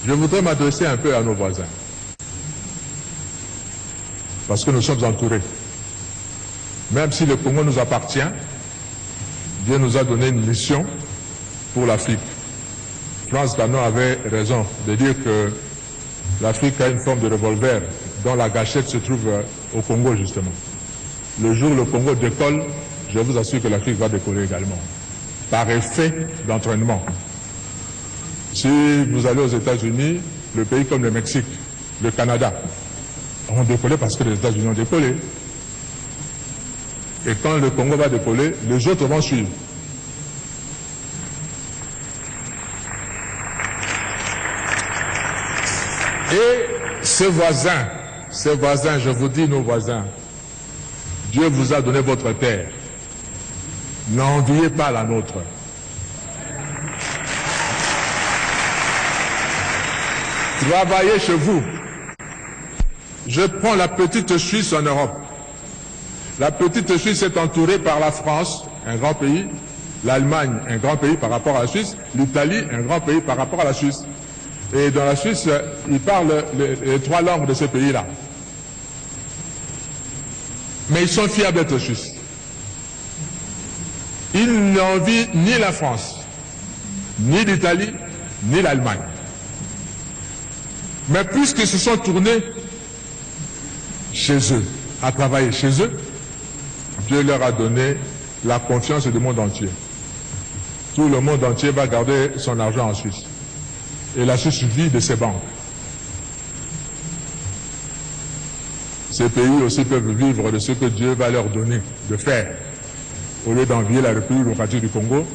Je voudrais m'adresser un peu à nos voisins, parce que nous sommes entourés. Même si le Congo nous appartient, Dieu nous a donné une mission pour l'Afrique. Frantz Fanon avait raison de dire que l'Afrique a une forme de revolver dont la gâchette se trouve au Congo justement. Le jour où le Congo décolle, je vous assure que l'Afrique va décoller également, par effet d'entraînement. Si vous allez aux États-Unis, le pays comme le Mexique, le Canada, ont décollé parce que les États-Unis ont décollé. Et quand le Congo va décoller, les autres vont suivre. Et ces voisins, je vous dis nos voisins, Dieu vous a donné votre terre. N'enviez pas la nôtre. Travaillez chez vous. Je prends la petite Suisse en Europe. La petite Suisse est entourée par la France, un grand pays, l'Allemagne, un grand pays par rapport à la Suisse, l'Italie, un grand pays par rapport à la Suisse. Et dans la Suisse, ils parlent les trois langues de ces pays-là. Mais ils sont fiers d'être Suisses. Ils n'envient ni la France, ni l'Italie, ni l'Allemagne. Mais puisqu'ils se sont tournés chez eux, à travailler chez eux, Dieu leur a donné la confiance du monde entier. Tout le monde entier va garder son argent en Suisse. Et la Suisse vit de ses banques. Ces pays aussi peuvent vivre de ce que Dieu va leur donner de faire, au lieu d'envier la République démocratique du Congo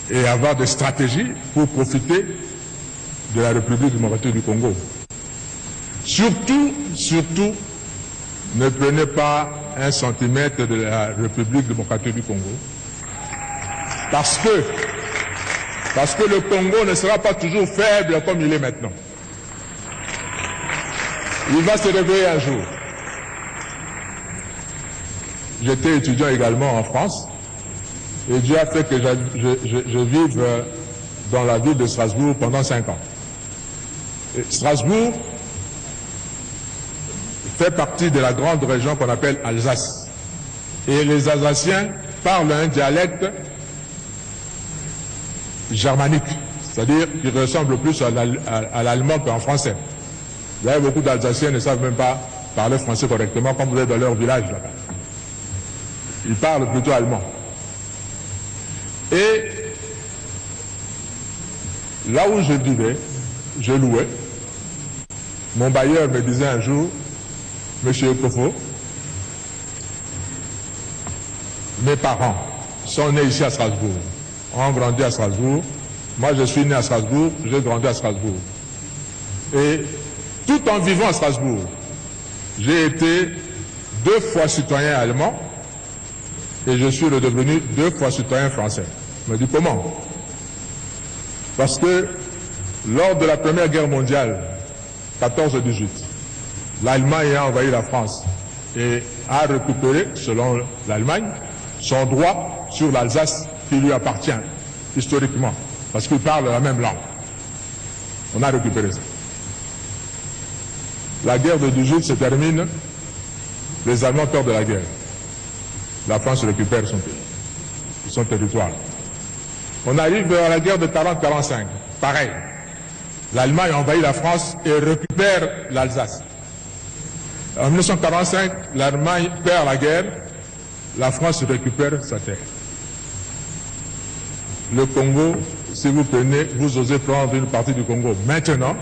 et avoir des stratégies pour profiter de la République démocratique du Congo. Surtout, ne prenez pas un centimètre de la République démocratique du Congo. Parce que le Congo ne sera pas toujours faible comme il est maintenant. Il va se réveiller un jour. J'étais étudiant également en France et Dieu a fait que je vive dans la ville de Strasbourg pendant 5 ans. Et Strasbourg fait partie de la grande région qu'on appelle Alsace. Et les Alsaciens parlent un dialecte germanique, c'est-à-dire qu'il ressemble plus à l'allemand qu'en français. Vous avez beaucoup d'Alsaciens qui ne savent même pas parler français correctement, comme vous êtes dans leur village là-bas. Ils parlent plutôt allemand. Et là où je vivais, je louais. Mon bailleur me disait un jour, Monsieur Kofo, mes parents sont nés ici à Strasbourg, ont grandi à Strasbourg. Moi, je suis né à Strasbourg, j'ai grandi à Strasbourg. Et tout en vivant à Strasbourg, j'ai été 2 fois citoyen allemand et je suis redevenu 2 fois citoyen français. Je me dis comment? Parce que lors de la Première Guerre mondiale, 14-18, l'Allemagne a envahi la France et a récupéré, selon l'Allemagne, son droit sur l'Alsace qui lui appartient historiquement, parce qu'il parle la même langue. On a récupéré ça. La guerre de 18 se termine, les Allemands perdent la guerre. La France récupère son territoire. On arrive à la guerre de 40-45, pareil. L'Allemagne envahit la France et récupère l'Alsace. En 1945, l'Allemagne perd la guerre, la France récupère sa terre. Le Congo, si vous prenez, vous osez prendre une partie du Congo maintenant,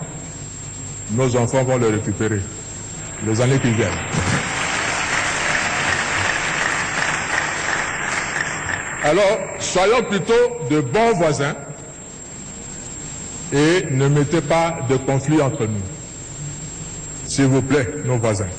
nos enfants vont le récupérer les années qui viennent. Alors, soyons plutôt de bons voisins et ne mettez pas de conflit entre nous. S'il vous plaît, nos voisins.